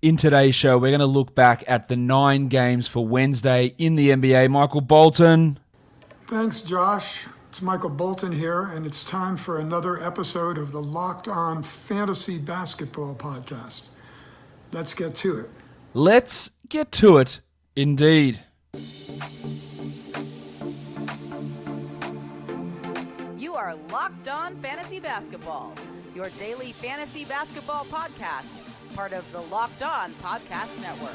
In today's show, we're going to look back at the 9 games for Wednesday in the NBA. Michael Bolton. Thanks, Josh. It's Michael Bolton here, and it's time for another episode of the Locked On Fantasy Basketball Podcast. Let's get to it. Let's get to it, indeed. You are Locked On Fantasy Basketball, your daily fantasy basketball podcast, part of the Locked On Podcast Network.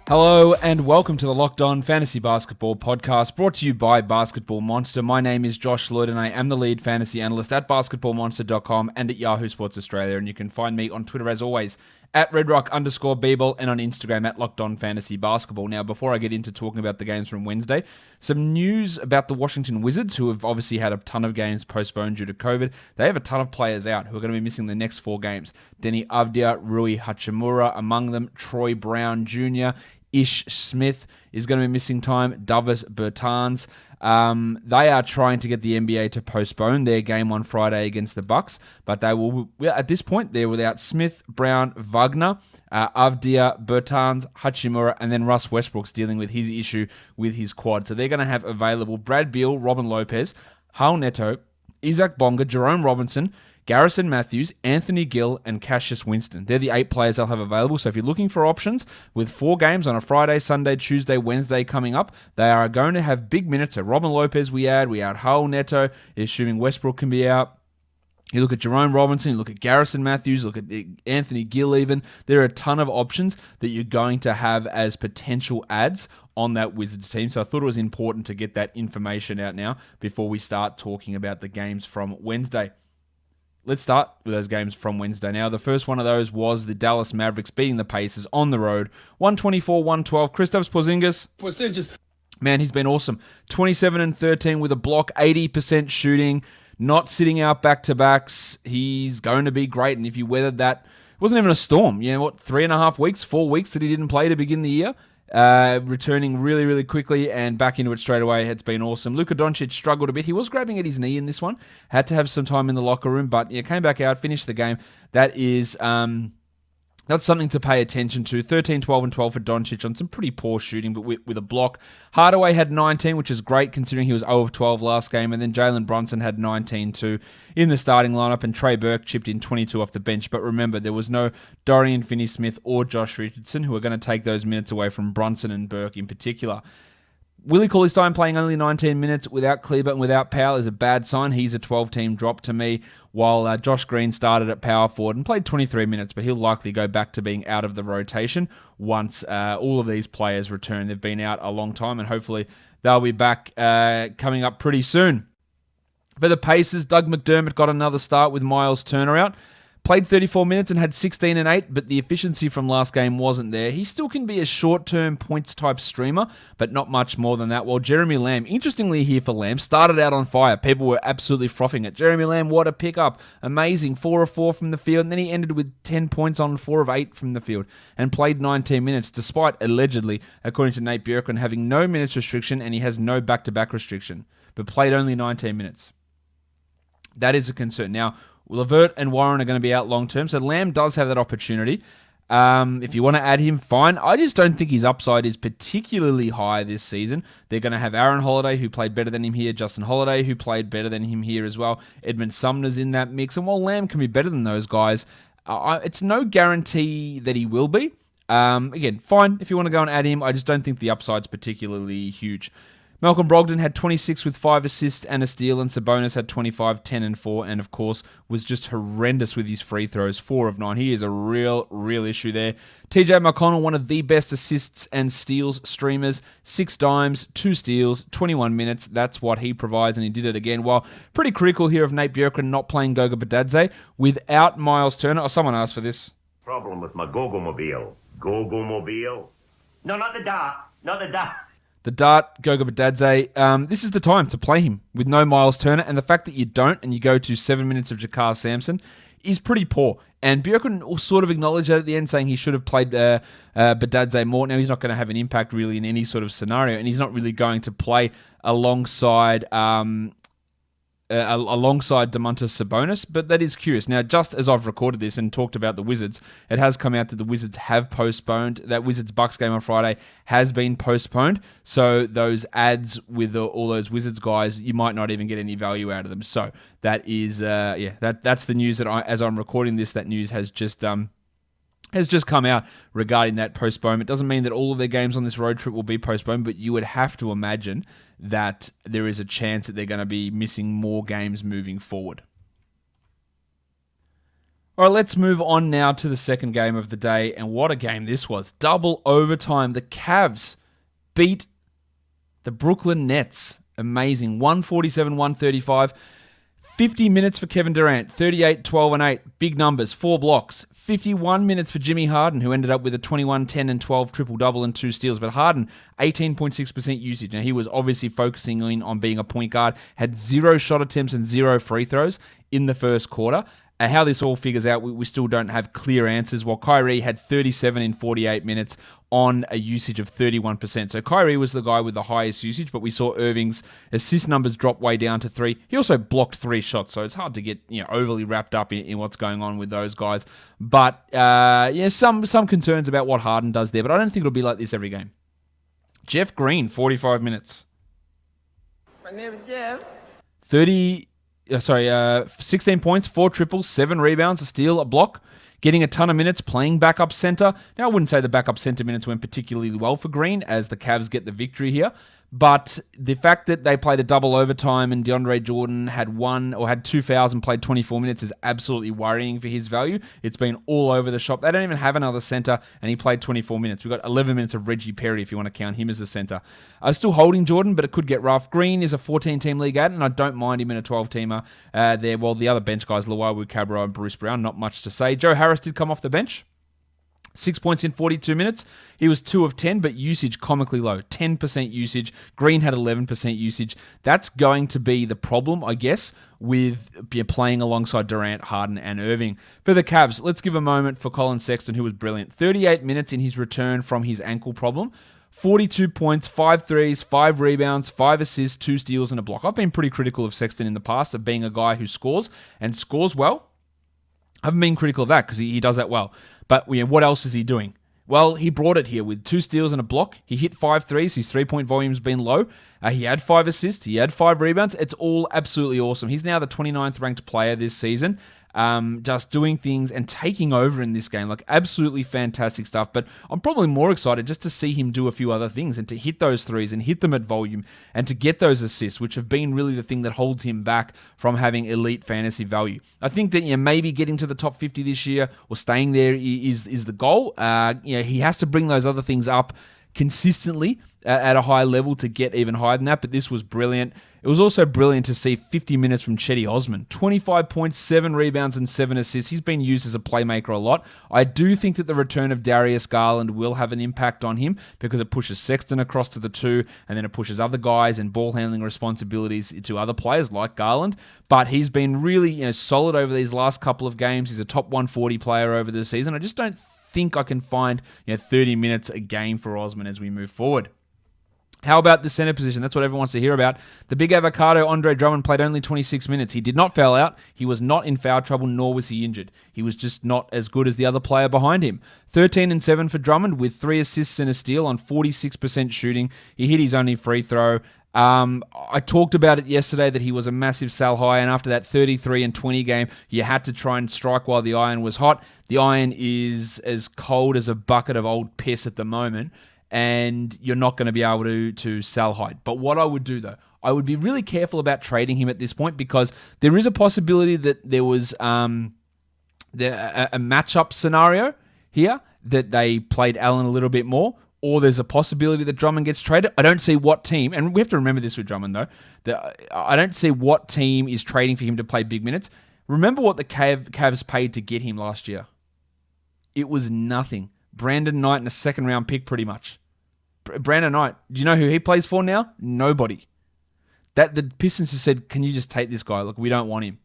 Hello and welcome to the Locked On Fantasy Basketball Podcast, brought to you by Basketball Monster. My name is Josh Lloyd and I am the lead fantasy analyst at basketballmonster.com and at Yahoo Sports Australia. And you can find me on Twitter as always at redrock_bball and on Instagram at Locked On Fantasy Basketball. Now, before I get into talking about the games from Wednesday, some news about the Washington Wizards, who have obviously had a ton of games postponed due to COVID. They have a ton of players out who are going to be missing the next 4 games. Denny Avdia, Rui Hachimura among them, Troy Brown Jr., Ish Smith is going to be missing time. Davis Bertans. They are trying to get the NBA to postpone their game on Friday against the Bucks, but they will. At this point, they're without Smith, Brown, Wagner, Avdia, Bertans, Hachimura, and then Russ Westbrook's dealing with his issue with his quad. So they're going to have available Brad Beal, Robin Lopez, Hal Neto, Isaac Bonga, Jerome Robinson, Garrison Matthews, Anthony Gill, and Cassius Winston. They're the 8 players they'll have available. So if you're looking for options with 4 games on a Friday, Sunday, Tuesday, Wednesday coming up, they are going to have big minutes. So Robin Lopez we add Hal Neto, assuming Westbrook can be out. You look at Jerome Robinson, you look at Garrison Matthews, look at Anthony Gill even. There are a ton of options that you're going to have as potential adds on that Wizards team. So I thought it was important to get that information out now before we start talking about the games from Wednesday. Let's start with those games from Wednesday. Now, the first one of those was the Dallas Mavericks beating the Pacers on the road, 124-112. Kristaps Porzingis. Man, he's been awesome. 27 and 13 with a block, 80% shooting, not sitting out back-to-backs. He's going to be great, and if you weathered that, it wasn't even a storm. 3.5 weeks, 4 weeks that he didn't play to begin the year. Returning really, really quickly and back into it straight away. It's been awesome. Luka Doncic struggled a bit. He was grabbing at his knee in this one. Had to have some time in the locker room, but came back out, finished the game. That's something to pay attention to. 13, 12, and 12 for Doncic on some pretty poor shooting, but with a block. Hardaway had 19, which is great considering he was 0 of 12 last game, and then Jalen Brunson had 19 too in the starting lineup, and Trey Burke chipped in 22 off the bench. But remember, there was no Dorian Finney-Smith or Josh Richardson who are going to take those minutes away from Brunson and Burke in particular. Willie Cauley-Stein playing only 19 minutes without Kleber and without Powell is a bad sign. He's a 12-team drop to me, while Josh Green started at power forward and played 23 minutes, but he'll likely go back to being out of the rotation once all of these players return. They've been out a long time, and hopefully they'll be back coming up pretty soon. For the Pacers, Doug McDermott got another start with Miles Turner out. Played 34 minutes and had 16 and 8, but the efficiency from last game wasn't there. He still can be a short-term points-type streamer, but not much more than that. While Jeremy Lamb, interestingly here for Lamb, started out on fire. People were absolutely frothing it. Jeremy Lamb, what a pickup. Amazing. 4 of 4 from the field, and then he ended with 10 points on 4 of 8 from the field and played 19 minutes, despite allegedly, according to Nate Bjorkgren, having no minutes restriction, and he has no back-to-back restriction, but played only 19 minutes. That is a concern. Now, Levert and Warren are going to be out long-term, so Lamb does have that opportunity. If you want to add him, fine. I just don't think his upside is particularly high this season. They're going to have Aaron Holiday, who played better than him here, Justin Holiday, who played better than him here as well. Edmund Sumner's in that mix, and while Lamb can be better than those guys, it's no guarantee that he will be. Again, fine if you want to go and add him. I just don't think the upside's particularly huge. Malcolm Brogdon had 26 with 5 assists and a steal, and Sabonis had 25, 10 and 4, and of course was just horrendous with his free throws, 4 of 9. He is a real issue there. TJ McConnell, one of the best assists and steals streamers, 6 dimes, 2 steals, 21 minutes. That's what he provides, and he did it again. While pretty critical here of Nate Bjorkgren not playing Goga Bitadze without Miles Turner. Oh, someone asked for this. Problem with my Gogo-mobile. Gogo-mobile? No, not the dart. Not the dart. The Dart, Goga Bitadze, this is the time to play him with no Miles Turner, and the fact that you don't and you go to 7 minutes of Jakar Sampson is pretty poor. And Bjorken sort of acknowledged that at the end, saying he should have played Badadze more. Now, he's not going to have an impact really in any sort of scenario, and he's not really going to play alongside Domantas Sabonis, but that is curious. Now, just as I've recorded this and talked about the Wizards, it has come out that the Wizards have postponed. That Wizards-Bucks game on Friday has been postponed, so those ads with all those Wizards guys, you might not even get any value out of them. So that is, that's the news that as I'm recording this, that news has just come out regarding that postponement. Doesn't mean that all of their games on this road trip will be postponed, but you would have to imagine that there is a chance that they're going to be missing more games moving forward. All right, let's move on now to the second game of the day, and what a game this was. Double overtime. The Cavs beat the Brooklyn Nets. Amazing. 147-135. 50 minutes for Kevin Durant, 38, 12, and 8. Big numbers, 4 blocks. 51 minutes for Jimmy Harden, who ended up with a 21, 10, and 12 triple-double and 2 steals. But Harden, 18.6% usage. Now, he was obviously focusing on being a point guard, had 0 shot attempts and 0 free throws in the first quarter. How this all figures out, we still don't have clear answers, while Kyrie had 37 in 48 minutes on a usage of 31%. So Kyrie was the guy with the highest usage, but we saw Irving's assist numbers drop way down to 3. He also blocked 3 shots, so it's hard to get overly wrapped up in what's going on with those guys. But some concerns about what Harden does there, but I don't think it'll be like this every game. Jeff Green, 45 minutes. My name is Jeff. 16 points, 4 triples, 7 rebounds, a steal, a block, getting a ton of minutes, playing backup center. Now, I wouldn't say the backup center minutes went particularly well for Green, as the Cavs get the victory here. But the fact that they played a double overtime and DeAndre Jordan had 2 fouls and played 24 minutes is absolutely worrying for his value. It's been all over the shop. They don't even have another center, and he played 24 minutes. We've got 11 minutes of Reggie Perry, if you want to count him as a center. I'm still holding Jordan, but it could get rough. Green is a 14-team league ad, and I don't mind him in a 12-teamer there. Well, the other bench guys, Luwawu Cabarrot and Bruce Brown, not much to say. Joe Harris did come off the bench. 6 points in 42 minutes. He was 2 of 10, but usage comically low. 10% usage. Green had 11% usage. That's going to be the problem, I guess, with playing alongside Durant, Harden, and Irving. For the Cavs, let's give a moment for Collin Sexton, who was brilliant. 38 minutes in his return from his ankle problem. 42 points, 5 threes, 5 rebounds, 5 assists, 2 steals, and a block. I've been pretty critical of Sexton in the past, of being a guy who scores, and scores well. I haven't been critical of that because he does that well. But what else is he doing? Well, he brought it here with 2 steals and a block. He hit 5 threes. His 3-point volume's been low. He had 5 assists. He had 5 rebounds. It's all absolutely awesome. He's now the 29th ranked player this season. Just doing things and taking over in this game. Like, absolutely fantastic stuff. But I'm probably more excited just to see him do a few other things and to hit those threes and hit them at volume and to get those assists, which have been really the thing that holds him back from having elite fantasy value. I think that maybe getting to the top 50 this year or staying there is the goal. He has to bring those other things up consistently at a high level to get even higher than that, but this was brilliant. It was also brilliant to see 50 minutes from Chetty Osman. 25 points, 7 rebounds, and 7 assists. He's been used as a playmaker a lot. I do think that the return of Darius Garland will have an impact on him because it pushes Sexton across to the 2, and then it pushes other guys and ball handling responsibilities to other players like Garland. But he's been really solid over these last couple of games. He's a top 140 player over the season. I just don't think I can find 30 minutes a game for Osman as we move forward. How about the center position? That's what everyone wants to hear about. The big avocado, Andre Drummond, played only 26 minutes. He did not foul out. He was not in foul trouble, nor was he injured. He was just not as good as the other player behind him. 13 and 7 for Drummond with 3 assists and a steal on 46% shooting. He hit his only free throw. I talked about it yesterday that he was a massive sell high, and after that 33 and 20 game, you had to try and strike while the iron was hot. The iron is as cold as a bucket of old piss at the moment, and you're not going to be able to sell high. But what I would do, though, I would be really careful about trading him at this point because there is a possibility that there was a matchup scenario here that they played Allen a little bit more, or there's a possibility that Drummond gets traded. I don't see what team, and we have to remember this with Drummond, though, that I don't see what team is trading for him to play big minutes. Remember what the Cavs paid to get him last year. It was nothing. Brandon Knight and a second-round pick, pretty much. Brandon Knight, do you know who he plays for now? Nobody. The Pistons have said, can you just take this guy? Look, we don't want him.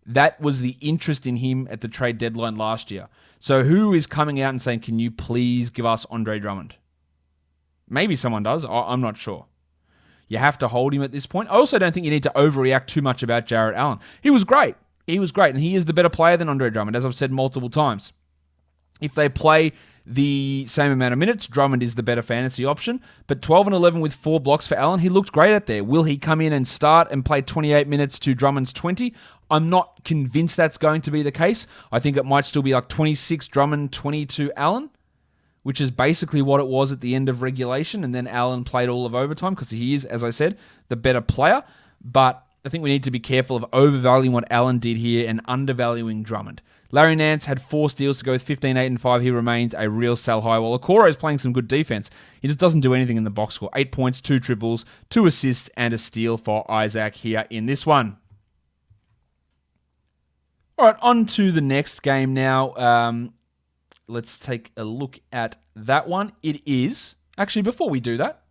that was the interest in him at the trade deadline last year. So who is coming out and saying, can you please give us Andre Drummond? Maybe someone does. I'm not sure. You have to hold him at this point. I also don't think you need to overreact too much about Jarrett Allen. He was great. And he is the better player than Andre Drummond, as I've said multiple times. If they play the same amount of minutes, Drummond is the better fantasy option. But 12 and 11 with 4 blocks for Allen, he looked great out there. Will he come in and start and play 28 minutes to Drummond's 20? I'm not convinced that's going to be the case. I think it might still be like 26 Drummond, 22 Allen, which is basically what it was at the end of regulation. And then Allen played all of overtime because he is, as I said, the better player. But I think we need to be careful of overvaluing what Allen did here and undervaluing Drummond. Larry Nance had 4 steals to go with 15, 8, and 5. He remains a real sell high. While Okoro is playing some good defense, he just doesn't do anything in the box score. 8 points, 2 triples, 2 assists, and a steal for Isaac here in this one. All right, on to the next game now. Let's take a look at that one. It is, actually, before we do that,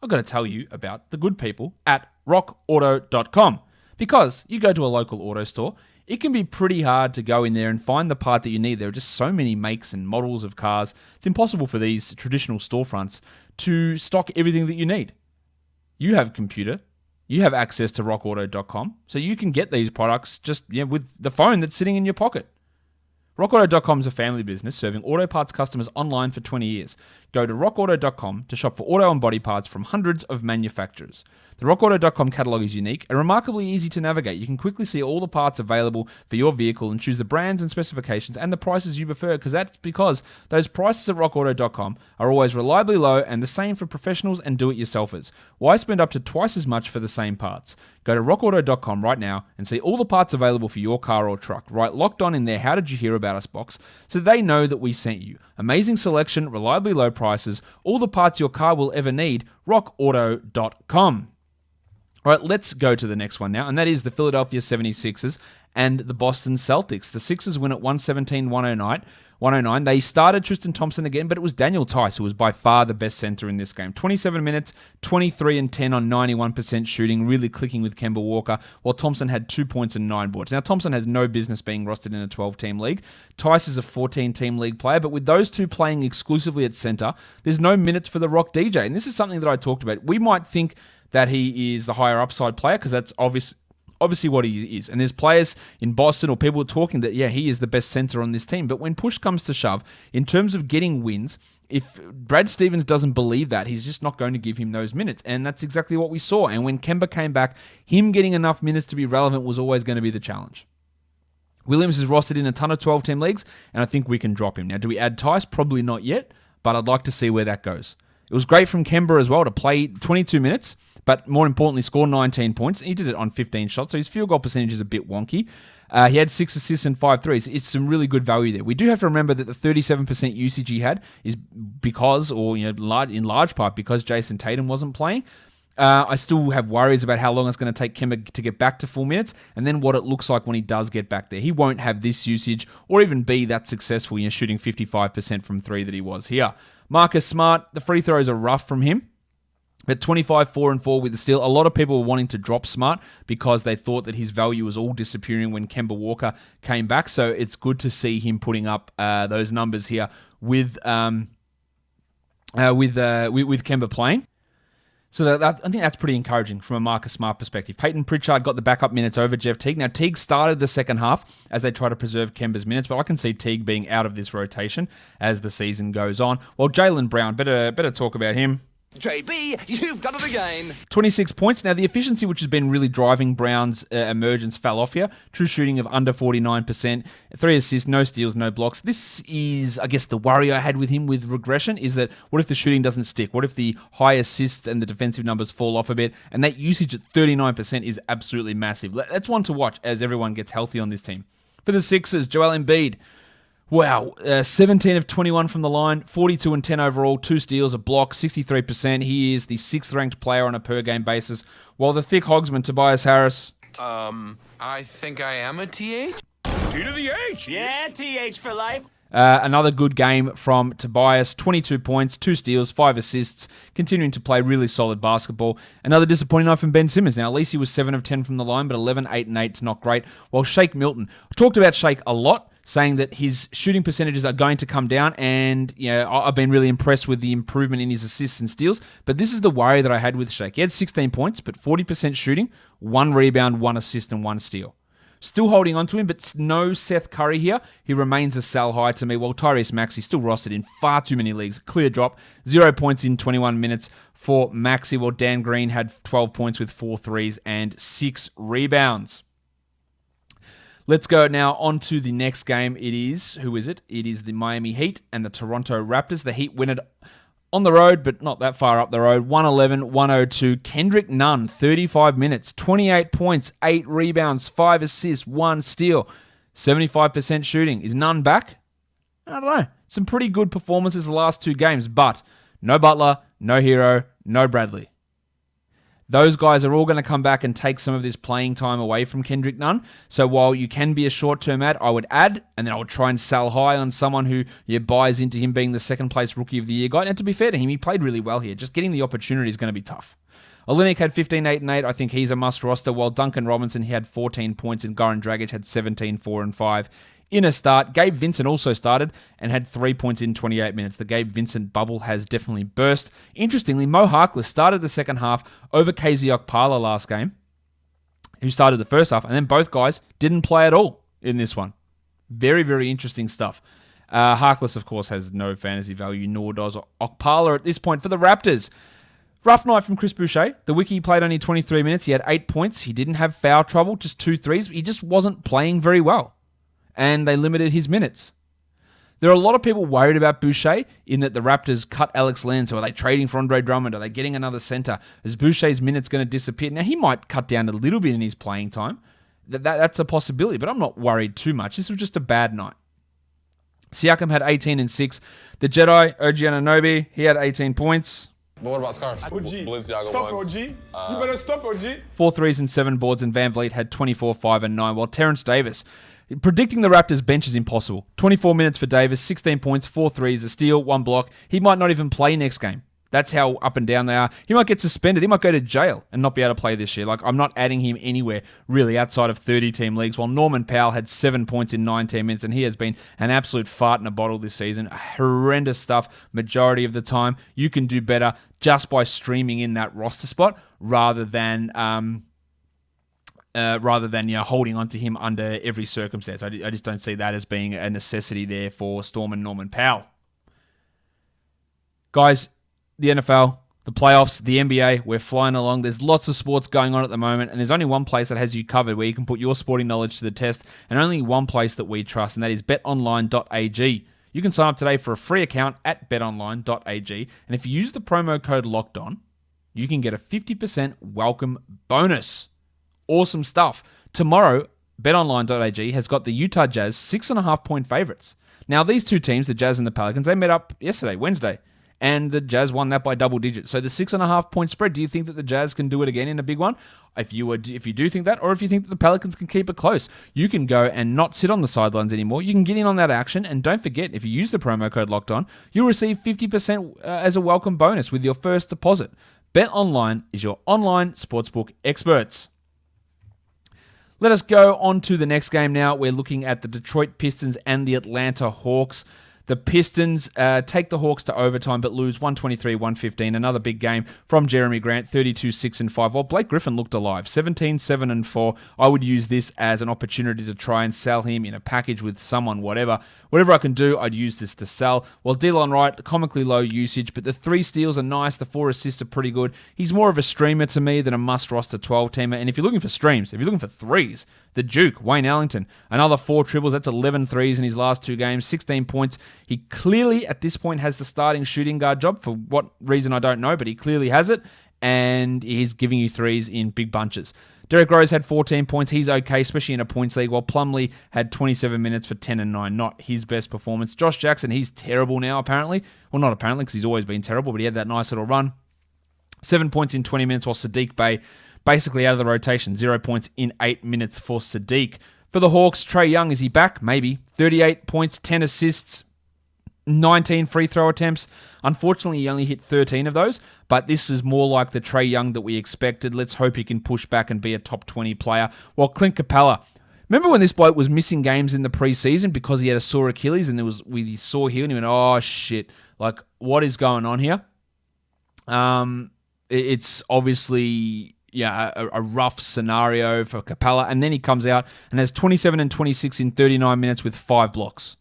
I've got to tell you about the good people at rockauto.com. Because you go to a local auto store, it can be pretty hard to go in there and find the part that you need. There are just so many makes and models of cars. It's impossible for these traditional storefronts to stock everything that you need. You have a computer. You have access to rockauto.com. So you can get these products just with the phone that's sitting in your pocket. RockAuto.com is a family business serving auto parts customers online for 20 years. Go to rockauto.com to shop for auto and body parts from hundreds of manufacturers. The rockauto.com catalog is unique and remarkably easy to navigate. You can quickly see all the parts available for your vehicle and choose the brands and specifications and the prices you prefer, because those prices at rockauto.com are always reliably low and the same for professionals and do-it-yourselfers. Why spend up to twice as much for the same parts? Go to rockauto.com right now and see all the parts available for your car or truck. Write Locked On in there, How Did You Hear About Us box, so they know that we sent you. Amazing selection, reliably low prices, all the parts your car will ever need, rockauto.com. All right, let's go to the next one now, and that is the Philadelphia 76ers and the Boston Celtics. The Sixers win at 117-109. They started Tristan Thompson again, but it was Daniel Tice who was by far the best center in this game. 27 minutes, 23 and 10 on 91% shooting, really clicking with Kemba Walker, while Thompson had 2 points and 9 boards. Now, Thompson has no business being rostered in a 12-team league. Tice is a 14-team league player, but with those two playing exclusively at center, there's no minutes for the Rock DJ, and this is something that I talked about. We might think that he is the higher upside player because that's obviously what he is. And there's players in Boston or people talking that, he is the best center on this team. But when push comes to shove, in terms of getting wins, if Brad Stevens doesn't believe that, he's just not going to give him those minutes. And that's exactly what we saw. And when Kemba came back, him getting enough minutes to be relevant was always going to be the challenge. Williams is rostered in a ton of 12-team leagues, and I think we can drop him. Now, do we add Tice? Probably not yet, but I'd like to see where that goes. It was great from Kemba as well to play 22 minutes, but more importantly, score 19 points. He did it on 15 shots, so his field goal percentage is a bit wonky. He had 6 assists and 5 threes. It's some really good value there. We do have to remember that the 37% usage he had is because, or in large part, because Jason Tatum wasn't playing. I still have worries about how long it's going to take Kemba to get back to full minutes, and then what it looks like when he does get back there. He won't have this usage or even be that successful, shooting 55% from 3 that he was here. Marcus Smart, the free throws are rough from him. But 25, 4 and 4 with the steal. A lot of people were wanting to drop Smart because they thought that his value was all disappearing when Kemba Walker came back. So it's good to see him putting up those numbers here with Kemba playing. So I think that's pretty encouraging from a Marcus Smart perspective. Peyton Pritchard got the backup minutes over Jeff Teague. Now, Teague started the second half as they try to preserve Kemba's minutes, but I can see Teague being out of this rotation as the season goes on. Well, Jaylen Brown, better talk about him. JB, you've done it again. 26 points. Now, the efficiency, which has been really driving Brown's emergence, fell off here. True shooting of under 49%. 3 assists, no steals, no blocks. This is, I guess, the worry I had with him with regression is that what if the shooting doesn't stick? What if the high assists and the defensive numbers fall off a bit? And that usage at 39% is absolutely massive. That's one to watch as everyone gets healthy on this team. For the Sixers, Joel Embiid. Wow, 17 of 21 from the line, 42 and 10 overall, 2 steals, a block, 63%. He is the 6th ranked player on a per game basis. While the thick hogsman, Tobias Harris. I think I am a TH? T to the H. Yeah, TH for life. Another good game from Tobias, 22 points, 2 steals, 5 assists, continuing to play really solid basketball. Another disappointing night from Ben Simmons. Now, at least he was 7 of 10 from the line, but 11, 8, and 8 is not great. While Shake Milton, I talked about Shake a lot, saying that his shooting percentages are going to come down, and I've been really impressed with the improvement in his assists and steals, but this is the worry that I had with Shake. He had 16 points, but 40% shooting, 1 rebound, 1 assist, and 1 steal. Still holding on to him, but no Seth Curry here. He remains a sell high to me, while Tyrese Maxey still rostered in far too many leagues. Clear drop. 0 points in 21 minutes for Maxey, while Dan Green had 12 points with 4 threes and 6 rebounds. Let's go now on to the next game. Who is it? It is the Miami Heat and the Toronto Raptors. The Heat win it on the road, but not that far up the road. 111-102. Kendrick Nunn, 35 minutes, 28 points, 8 rebounds, 5 assists, 1 steal, 75% shooting. Is Nunn back? I don't know. Some pretty good performances the last 2 games, but no Butler, no Hero, no Bradley. Those guys are all going to come back and take some of this playing time away from Kendrick Nunn. So while you can be a short-term ad, I would add, and then I would try and sell high on someone who buys into him being the second-place Rookie of the Year guy. And to be fair to him, he played really well here. Just getting the opportunity is going to be tough. Olynyk had 15, 8, and 8. I think he's a must-roster, while Duncan Robinson, he had 14 points, and Goran Dragic had 17, 4, and 5. In a start, Gabe Vincent also started and had 3 points in 28 minutes. The Gabe Vincent bubble has definitely burst. Interestingly, Mo Harkless started the second half over KZ Okpala last game, who started the first half, and then both guys didn't play at all in this one. Very, very interesting stuff. Harkless, of course, has no fantasy value, nor does Okpala at this point for the Raptors. Rough night from Chris Boucher. The Wiki played only 23 minutes. He had 8 points. He didn't have foul trouble, just 2 threes. He just wasn't playing very well, and they limited his minutes. There are a lot of people worried about Boucher in that the Raptors cut Alex Len, so are they trading for Andre Drummond? Are they getting another center? Is Boucher's minutes going to disappear? Now, he might cut down a little bit in his playing time. That's a possibility, but I'm not worried too much. This was just a bad night. Siakam had 18 and 6. The Jedi, OG Anunoby, he had 18 points. But what about scarves? OG. Balenciaga Stop, ones. OG. You better stop, OG. 4 threes and 7 boards, and Van Vliet had 24, 5, and 9, while Terrence Davis, predicting the Raptors bench is impossible. 24 minutes for Davis, 16 points, 4 threes, a steal, 1 block. He might not even play next game. That's how up and down they are. He might get suspended. He might go to jail and not be able to play this year. I'm not adding him anywhere really outside of 30-team leagues, while Norman Powell had 7 points in 19 minutes, and he has been an absolute fart in a bottle this season. Horrendous stuff majority of the time. You can do better just by streaming in that roster spot rather than holding on to him under every circumstance. I just don't see that as being a necessity there for Storm and Norman Powell. Guys, the NFL, the playoffs, the NBA, we're flying along. There's lots of sports going on at the moment, and there's only one place that has you covered where you can put your sporting knowledge to the test, and only one place that we trust, and that is betonline.ag. You can sign up today for a free account at betonline.ag, and if you use the promo code LOCKEDON, you can get a 50% welcome bonus. Awesome stuff. Tomorrow, betonline.ag has got the Utah Jazz 6.5-point favorites. Now, these two teams, the Jazz and the Pelicans, they met up yesterday, Wednesday, and the Jazz won that by double digits. So the 6.5-point spread, do you think that the Jazz can do it again in a big one? If you do think that, or if you think that the Pelicans can keep it close, you can go and not sit on the sidelines anymore. You can get in on that action, and don't forget, if you use the promo code LOCKEDON, you'll receive 50% as a welcome bonus with your first deposit. BetOnline is your online sportsbook experts. Let us go on to the next game now. We're looking at the Detroit Pistons and the Atlanta Hawks. The Pistons take the Hawks to overtime but lose 123-115. Another big game from Jeremy Grant, 32-6-5. While Blake Griffin looked alive, 17-7-4. I would use this as an opportunity to try and sell him in a package with someone, whatever. Whatever I can do, I'd use this to sell. While Delon Wright, comically low usage, but the 3 steals are nice. The 4 assists are pretty good. He's more of a streamer to me than a must-roster 12-teamer. And if you're looking for streams, if you're looking for threes, the Duke, Wayne Ellington, another 4 triples. That's 11 threes in his last 2 games, 16 points. He clearly, at this point, has the starting shooting guard job. For what reason, I don't know, but he clearly has it, and he's giving you threes in big bunches. Derrick Rose had 14 points. He's okay, especially in a points league, while Plumlee had 27 minutes for 10 and 9. Not his best performance. Josh Jackson, he's terrible now, apparently. Well, not apparently, because he's always been terrible, but he had that nice little run. 7 points in 20 minutes, while Sadiq Bey basically out of the rotation. 0 points in 8 minutes for Sadiq. For the Hawks, Trae Young, is he back? Maybe. 38 points, 10 assists, 19 free throw attempts. Unfortunately, he only hit 13 of those, but this is more like the Trae Young that we expected. Let's hope he can push back and be a top 20 player. While Clint Capella, remember when this bloke was missing games in the preseason because he had a sore Achilles, and we saw here and he went, oh shit, like what is going on here? It's obviously a rough scenario for Capella, and then he comes out and has 27 and 26 in 39 minutes with 5 blocks.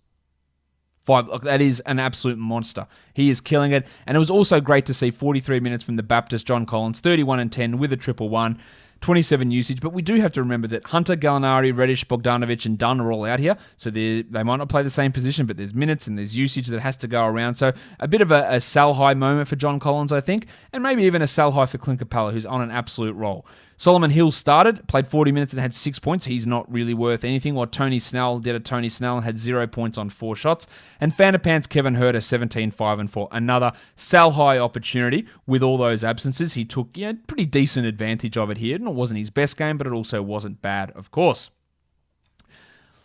That is an absolute monster. He is killing it. And it was also great to see 43 minutes from the Baptist, John Collins, 31 and 10 with a 111, 27 usage. But we do have to remember that Hunter, Gallinari, Reddish, Bogdanovic, and Dunn are all out here. So they might not play the same position, but there's minutes and there's usage that has to go around. So a bit of a sell high moment for John Collins, I think. And maybe even a sell high for Clint Capella, who's on an absolute roll. Solomon Hill started, played 40 minutes and had 6 points. He's not really worth anything. While Tony Snell did a Tony Snell and had 0 points on 4 shots. And Fanderpants Kevin Huerter, 17, 5, and 4. Another sell-high opportunity with all those absences. He took pretty decent advantage of it here. And it wasn't his best game, but it also wasn't bad, of course.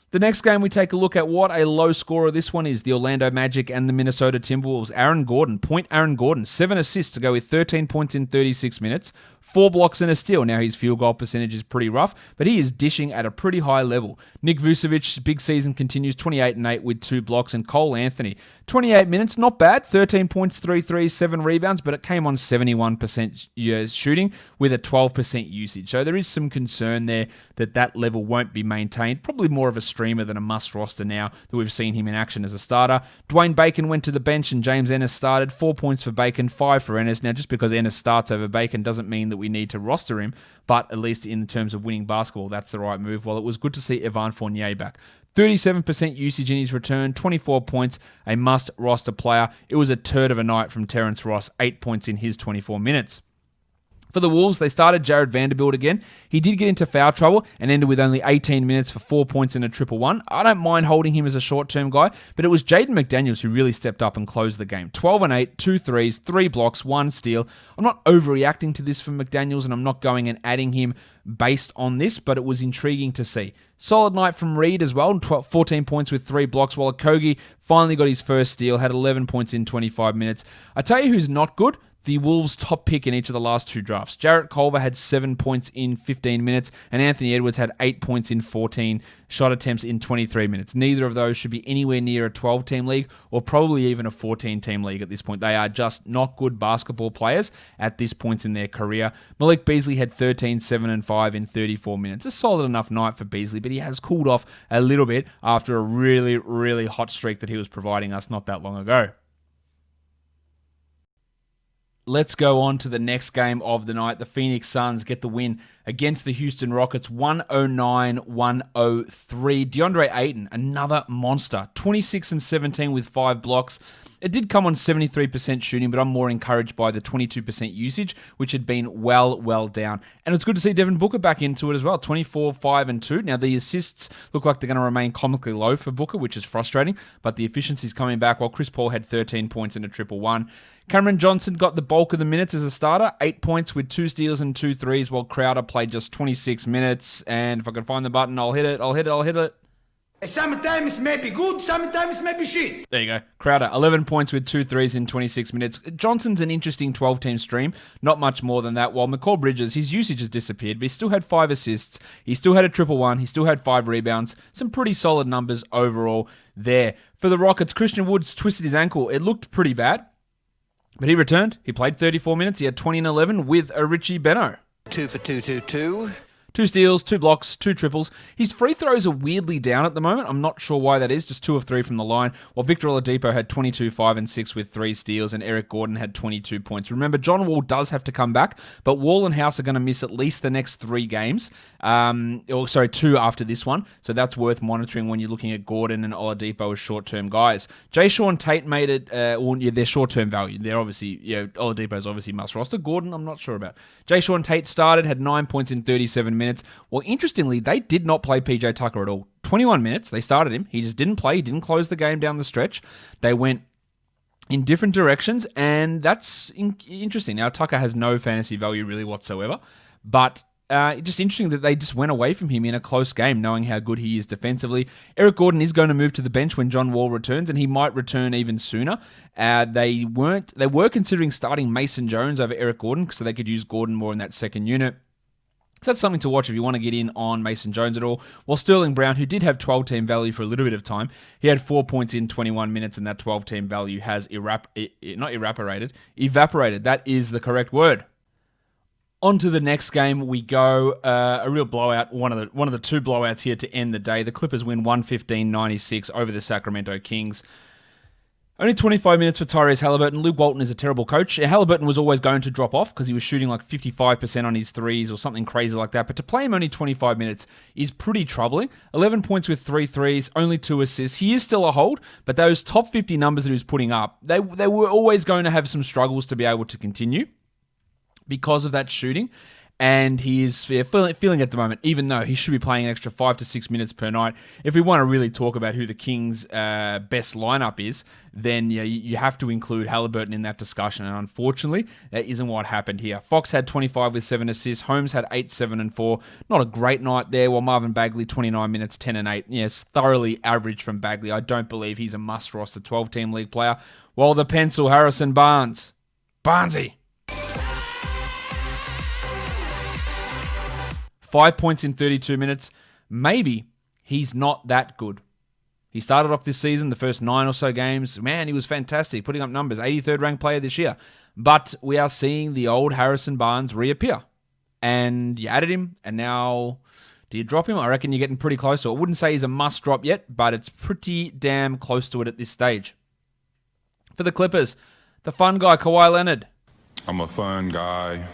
The next game, we take a look at what a low scorer this one is. The Orlando Magic and the Minnesota Timberwolves. Aaron Gordon, 7 assists to go with 13 points in 36 minutes, 4 blocks and a steal. Now his field goal percentage is pretty rough, but he is dishing at a pretty high level. Nick Vucevic's big season continues, 28 and 8 with 2 blocks, and Cole Anthony, 28 minutes, not bad, 13 points, 3 threes, 7 rebounds, but it came on 71% shooting with a 12% usage. So there is some concern there that level won't be maintained. Probably more of a streamer than a must roster now that we've seen him in action as a starter. Dwayne Bacon went to the bench and James Ennis started. 4 points for Bacon, 5 for Ennis. Now, just because Ennis starts over Bacon doesn't mean that we need to roster him, but at least in terms of winning basketball, that's the right move. Well, it was good to see Evan Fournier back. 37% usage in his return, 24 points, a must-roster player. It was a turd of a night from Terrence Ross, 8 points in his 24 minutes. For the Wolves, they started Jared Vanderbilt again. He did get into foul trouble and ended with only 18 minutes for 4 points and a 111. I don't mind holding him as a short-term guy, but it was Jaden McDaniels who really stepped up and closed the game. 12 and 8, 2 threes, 3 blocks, 1 steal. I'm not overreacting to this from McDaniels, and I'm not going and adding him based on this, but it was intriguing to see. Solid night from Reed as well, 14 points with 3 blocks, while Okogie finally got his first steal, had 11 points in 25 minutes. I tell you who's not good. The Wolves' top pick in each of the last 2 drafts. Jarrett Culver had 7 points in 15 minutes, and Anthony Edwards had 8 points in 14 shot attempts in 23 minutes. Neither of those should be anywhere near a 12-team league, or probably even a 14-team league at this point. They are just not good basketball players at this point in their career. Malik Beasley had 13, 7, and 5 in 34 minutes. A solid enough night for Beasley, but he has cooled off a little bit after a really, really hot streak that he was providing us not that long ago. Let's go on to the next game of the night. The Phoenix Suns get the win against the Houston Rockets, 109-103. DeAndre Ayton, another monster, 26 and 17 with 5 blocks. It did come on 73% shooting, but I'm more encouraged by the 22% usage, which had been well down. And it's good to see Devin Booker back into it as well, 24, 5, and 2. Now, the assists look like they're going to remain comically low for Booker, which is frustrating, but the efficiency's coming back, while Chris Paul had 13 points and a 111. Cameron Johnson got the bulk of the minutes as a starter, 8 points with 2 steals and 2 threes, while Crowder played just 26 minutes. And if I can find the button, I'll hit it. Sometimes may be good, sometimes may be shit. There you go. Crowder, 11 points with 2 threes in 26 minutes. Johnson's an interesting 12-team stream. Not much more than that. While McCall Bridges, his usage has disappeared, but he still had 5 assists. He still had a 111. He still had 5 rebounds. Some pretty solid numbers overall there. For the Rockets, Christian Woods twisted his ankle. It looked pretty bad, but he returned. He played 34 minutes. He had 20 and 11 with a Richie Beno. 2 for 2. 2 steals, 2 blocks, 2 triples. His free throws are weirdly down at the moment. I'm not sure why that is. Just 2 of 3 from the line. While Victor Oladipo had 22, 5, and 6 with 3 steals, and Eric Gordon had 22 points. Remember, John Wall does have to come back, but Wall and House are going to miss at least the next 3 games. 2 after this one. So that's worth monitoring when you're looking at Gordon and Oladipo as short-term guys. Jay Sean Tate made it, they're short-term value. They're obviously, Oladipo's obviously must roster. Gordon, I'm not sure about. Jay Sean Tate started, had 9 points in 37 minutes. Well, interestingly, they did not play PJ Tucker at all. 21 minutes, they started him. He just didn't play. He didn't close the game down the stretch. They went in different directions, and that's interesting. Now, Tucker has no fantasy value really whatsoever, but Just interesting that they just went away from him in a close game, knowing how good he is defensively. Eric Gordon is going to move to the bench when John Wall returns, and he might return even sooner. They were considering starting Mason Jones over Eric Gordon, so they could use Gordon more in that second unit. So that's something to watch if you want to get in on Mason Jones at all. While Sterling Brown, who did have 12-team value for a little bit of time, he had 4 points in 21 minutes, and that 12-team value has evaporated. That is the correct word. On to the next game we go. A real blowout. One of the two blowouts here to end the day. The Clippers win 115-96 over the Sacramento Kings. Only 25 minutes for Tyrese Halliburton. Luke Walton is a terrible coach. Halliburton was always going to drop off because he was shooting like 55% on his threes or something crazy like that. But to play him only 25 minutes is pretty troubling. 11 points with 3 threes, only 2 assists. He is still a hold, but those top 50 numbers that he was putting up, they were always going to have some struggles to be able to continue because of that shooting. And he is feeling at the moment, even though he should be playing an extra 5 to 6 minutes per night. If we want to really talk about who the Kings' best lineup is, then you have to include Halliburton in that discussion. And unfortunately, that isn't what happened here. Fox had 25 with 7 assists. Holmes had 8, 7, and 4. Not a great night there, while Marvin Bagley, 29 minutes, 10 and 8. Yes, thoroughly average from Bagley. I don't believe he's a must-roster 12-team league player. While the pencil, Harrison Barnesy. 5 points in 32 minutes. Maybe he's not that good. He started off this season, the first 9 or so games. Man, he was fantastic, putting up numbers. 83rd ranked player this year. But we are seeing the old Harrison Barnes reappear. And you added him, and now do you drop him? I reckon you're getting pretty close to it. I wouldn't say he's a must drop yet, but it's pretty damn close to it at this stage. For the Clippers, the fun guy, Kawhi Leonard. I'm a fun guy.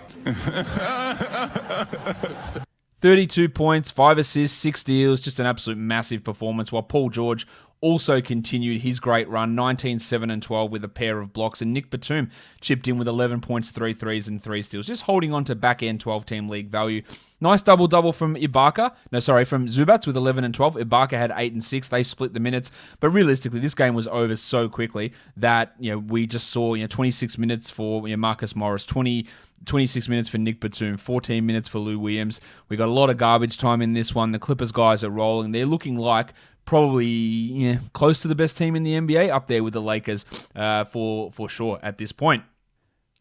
32 points, 5 assists, 6 steals, just an absolute massive performance, while Paul George also continued his great run, 19, 7, and 12 with a pair of blocks, and Nick Batum chipped in with 11 points, 3 threes, and 3 steals, just holding on to back-end 12-team league value. Nice double-double from Zubats with 11 and 12. Ibaka had 8 and 6. They split the minutes, but realistically, this game was over so quickly that we just saw 26 minutes for Marcus Morris, 26 minutes for Nick Batum, 14 minutes for Lou Williams. We got a lot of garbage time in this one. The Clippers guys are rolling. They're looking like probably close to the best team in the NBA, up there with the Lakers for sure at this point.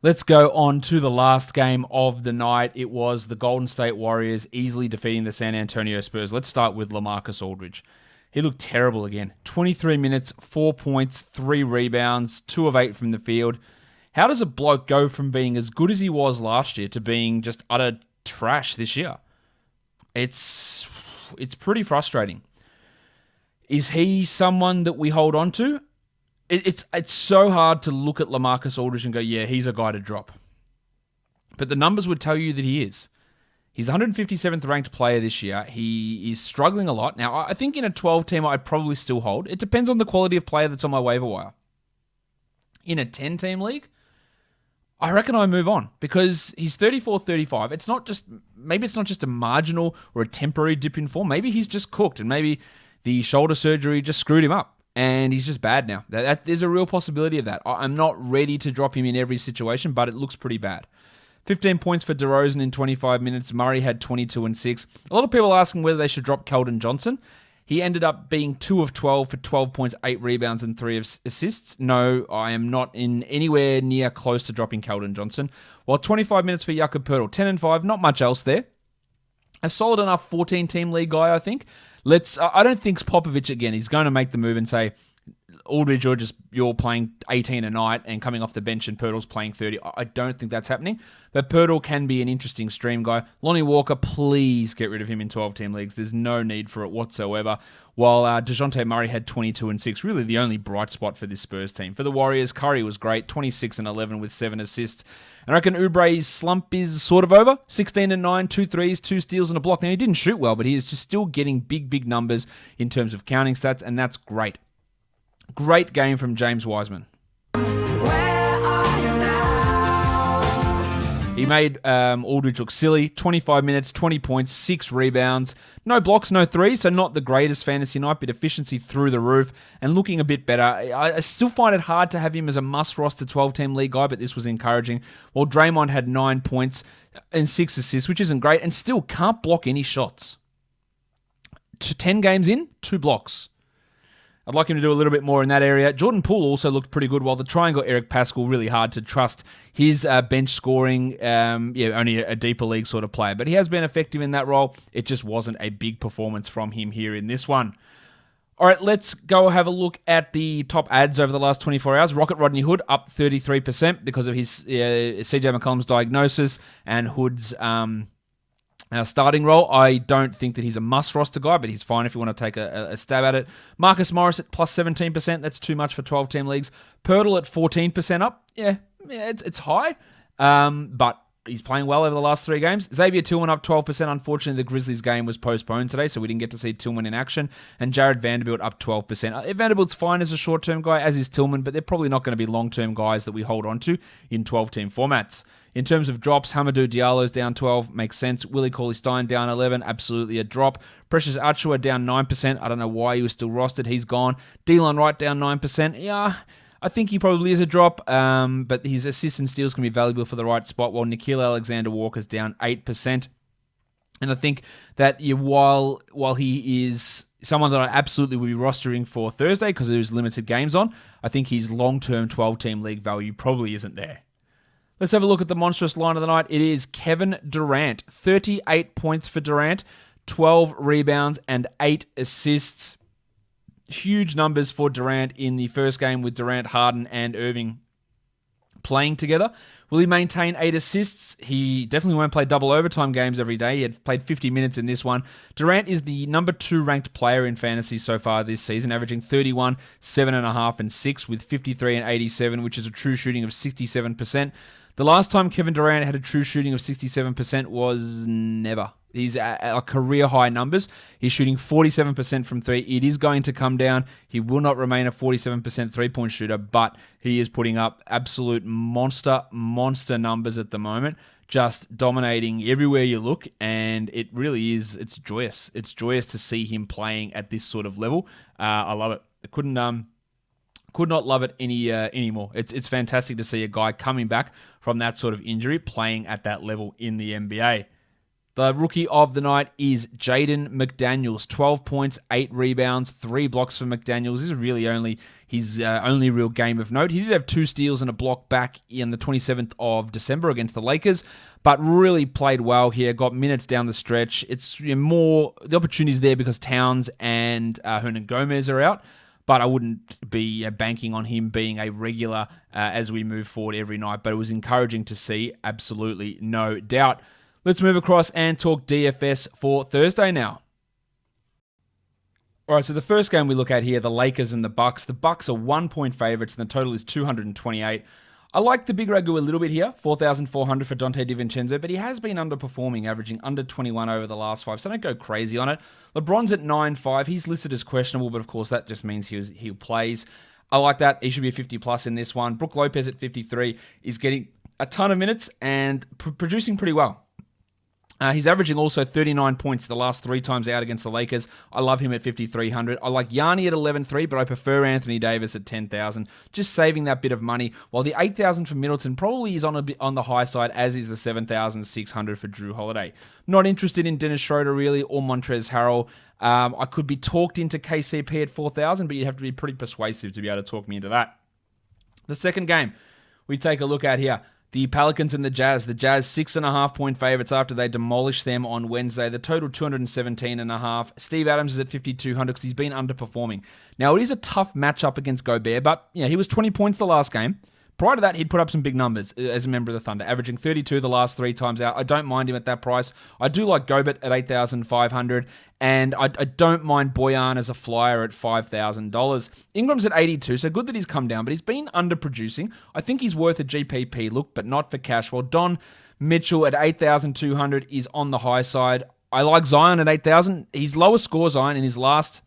Let's go on to the last game of the night. It was the Golden State Warriors easily defeating the San Antonio Spurs. Let's start with LaMarcus Aldridge. He looked terrible again. 23 minutes, 4 points, 3 rebounds, 2 of 8 from the field. How does a bloke go from being as good as he was last year to being just utter trash this year? It's pretty frustrating. Is he someone that we hold on to? It's so hard to look at LaMarcus Aldridge and go, yeah, he's a guy to drop. But the numbers would tell you that he is. He's the 157th ranked player this year. He is struggling a lot. Now, I think in a 12-team, I'd probably still hold. It depends on the quality of player that's on my waiver wire. In a 10-team league, I reckon I move on because he's 34-35. Maybe it's not just a marginal or a temporary dip in form. Maybe he's just cooked and maybe the shoulder surgery just screwed him up. And he's just bad now. There's a real possibility of that. I'm not ready to drop him in every situation, but it looks pretty bad. 15 points for DeRozan in 25 minutes. Murray had 22 and 6. A lot of people are asking whether they should drop Keldon Johnson. He ended up being 2 of 12 for 12 points, 8 rebounds, and 3 assists. No, I am not in anywhere near close to dropping Keldon Johnson. While 25 minutes for Jakob Poeltl, 10 and 5, not much else there. A solid enough 14-team league guy, I think. I don't think Popovich, again, he's going to make the move and say, Aldridge, you're playing 18 a night and coming off the bench and Poeltl's playing 30. I don't think that's happening. But Poeltl can be an interesting stream guy. Lonnie Walker, please get rid of him in 12-team leagues. There's no need for it whatsoever. While DeJounte Murray had 22 and 6, really the only bright spot for this Spurs team. For the Warriors, Curry was great, 26 and 11 with 7 assists. And I reckon Oubre's slump is sort of over. 16 and 9, 2 threes, 2 steals and a block. Now, he didn't shoot well, but he is just still getting big numbers in terms of counting stats, and that's great. Great game from James Wiseman. He made Aldridge look silly. 25 minutes, 20 points, 6 rebounds. No blocks, no threes, so not the greatest fantasy night, but efficiency through the roof and looking a bit better. I still find it hard to have him as a must-roster 12-team league guy, but this was encouraging. While Draymond had 9 points and 6 assists, which isn't great, and still can't block any shots. 10 games in, 2 blocks. I'd like him to do a little bit more in that area. Jordan Poole also looked pretty good, while the triangle Eric Pascal, really hard to trust his bench scoring. Only a deeper league sort of player. But he has been effective in that role. It just wasn't a big performance from him here in this one. All right, let's go have a look at the top ads over the last 24 hours. Rocket Rodney Hood up 33% because of his CJ McCollum's diagnosis and Hood's starting role. I don't think that he's a must-roster guy, but he's fine if you want to take a stab at it. Marcus Morris at plus 17%. That's too much for 12-team leagues. Pirtle at 14% up. Yeah, it's high, but he's playing well over the last 3 games. Xavier Tillman up 12%. Unfortunately, the Grizzlies game was postponed today, so we didn't get to see Tillman in action. And Jared Vanderbilt up 12%. Vanderbilt's fine as a short-term guy, as is Tillman, but they're probably not going to be long-term guys that we hold on to in 12-team formats. In terms of drops, Hamidou Diallo's down 12, makes sense. Willie Cauley-Stein down 11, absolutely a drop. Precious Achiuwa down 9%. I don't know why he was still rostered. He's gone. Delon Wright down 9%. Yeah, I think he probably is a drop, but his assists and steals can be valuable for the right spot, while Nickeil Alexander-Walker's down 8%. And I think that while he is someone that I absolutely will be rostering for Thursday because there's limited games on, I think his long-term 12-team league value probably isn't there. Let's have a look at the monstrous line of the night. It is Kevin Durant. 38 points for Durant, 12 rebounds, and 8 assists. Huge numbers for Durant in the first game with Durant, Harden, and Irving playing together. Will he maintain 8 assists? He definitely won't play double overtime games every day. He had played 50 minutes in this one. Durant is the number 2 ranked player in fantasy so far this season, averaging 31, 7.5, and 6 with 53 and 87, which is a true shooting of 67%. The last time Kevin Durant had a true shooting of 67% was never. He's at career high numbers. He's shooting 47% from 3. It is going to come down. He will not remain a 47% 3-point shooter, but he is putting up absolute monster numbers at the moment, just dominating everywhere you look, and it really is, it's joyous. It's joyous to see him playing at this sort of level. I love it. I could not love it anymore. It's fantastic to see a guy coming back from that sort of injury playing at that level in the NBA. The rookie of the night is Jaden McDaniels. 12 points, 8 rebounds, 3 blocks for McDaniels. This is really only his only real game of note. He did have 2 steals and a block back in the 27th of December against the Lakers, but really played well here. Got minutes down the stretch. It's more the opportunities there because Towns and Hernan Gomez are out. But I wouldn't be banking on him being a regular as we move forward every night. But it was encouraging to see, absolutely no doubt. Let's move across and talk DFS for Thursday now. All right, so the first game we look at here, the Lakers and the Bucks. The Bucks are 1-point favorites, and the total is 228. I like the big Ragu a little bit here, 4,400 for Dante DiVincenzo, but he has been underperforming, averaging under 21 over the last 5, so don't go crazy on it. LeBron's at 9.5. He's listed as questionable, but of course that just means he plays. I like that. He should be a 50-plus in this one. Brook Lopez at 53 is getting a ton of minutes and producing pretty well. He's averaging also 39 points the last 3 times out against the Lakers. I love him at 5,300. I like Yanni at 11.3, but I prefer Anthony Davis at 10,000. Just saving that bit of money. While the 8,000 for Middleton probably is on the high side, as is the 7,600 for Drew Holiday. Not interested in Dennis Schroeder really, or Montrezl Harrell. I could be talked into KCP at 4,000, but you'd have to be pretty persuasive to be able to talk me into that. The second game we take a look at here. The Pelicans and the Jazz. The Jazz 6.5-point favorites after they demolished them on Wednesday. The total 217.5. Steve Adams is at 5,200 because he's been underperforming. Now, it is a tough matchup against Gobert, but he was 20 points the last game. Prior to that, he'd put up some big numbers as a member of the Thunder, averaging 32 the last 3 times out. I don't mind him at that price. I do like Gobert at 8,500, and I don't mind Bojan as a flyer at $5,000. Ingram's at 82, so good that he's come down, but he's been underproducing. I think he's worth a GPP look, but not for cash. While Don Mitchell at 8,200 is on the high side. I like Zion at 8,000. His lowest score, Zion, in his last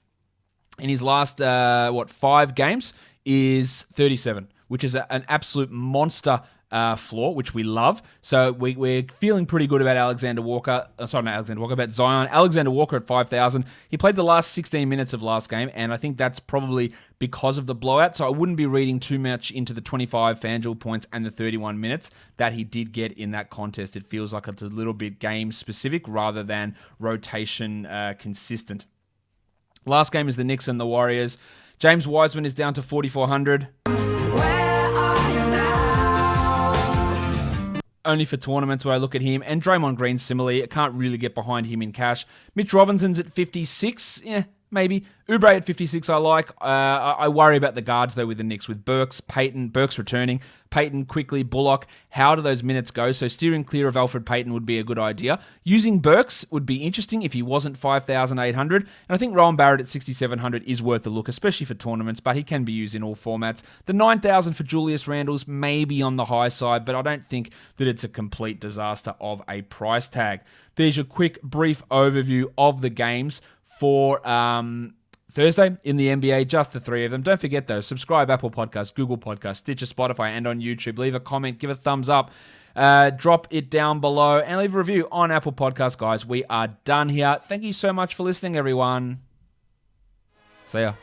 5 games is 37. Which is an absolute monster floor, which we love. So we're feeling pretty good about Alexander Walker. Sorry, not Alexander Walker, about Zion. Alexander Walker at 5,000. He played the last 16 minutes of last game, and I think that's probably because of the blowout. So I wouldn't be reading too much into the 25 FanDuel points and the 31 minutes that he did get in that contest. It feels like it's a little bit game specific rather than rotation consistent. Last game is the Knicks and the Warriors. James Wiseman is down to 4,400. Only for tournaments where I look at him. And Draymond Green, similarly, I can't really get behind him in cash. Mitch Robinson's at 56. Yeah, maybe. Oubre at 56 I like. I worry about the guards, though, with the Knicks. With Burks, Payton, Burks returning, Payton, quickly, Bullock. How do those minutes go? So steering clear of Alfred Payton would be a good idea. Using Burks would be interesting if he wasn't 5,800. And I think Rowan Barrett at 6,700 is worth a look, especially for tournaments, but he can be used in all formats. The 9,000 for Julius Randle's may be on the high side, but I don't think that it's a complete disaster of a price tag. There's your quick, brief overview of the games for Thursday in the NBA, just the three of them. Don't forget, though, subscribe Apple Podcasts, Google Podcasts, Stitcher, Spotify, and on YouTube. Leave a comment, give a thumbs up, drop it down below, and leave a review on Apple Podcasts, guys. We are done here. Thank you so much for listening, everyone. See ya.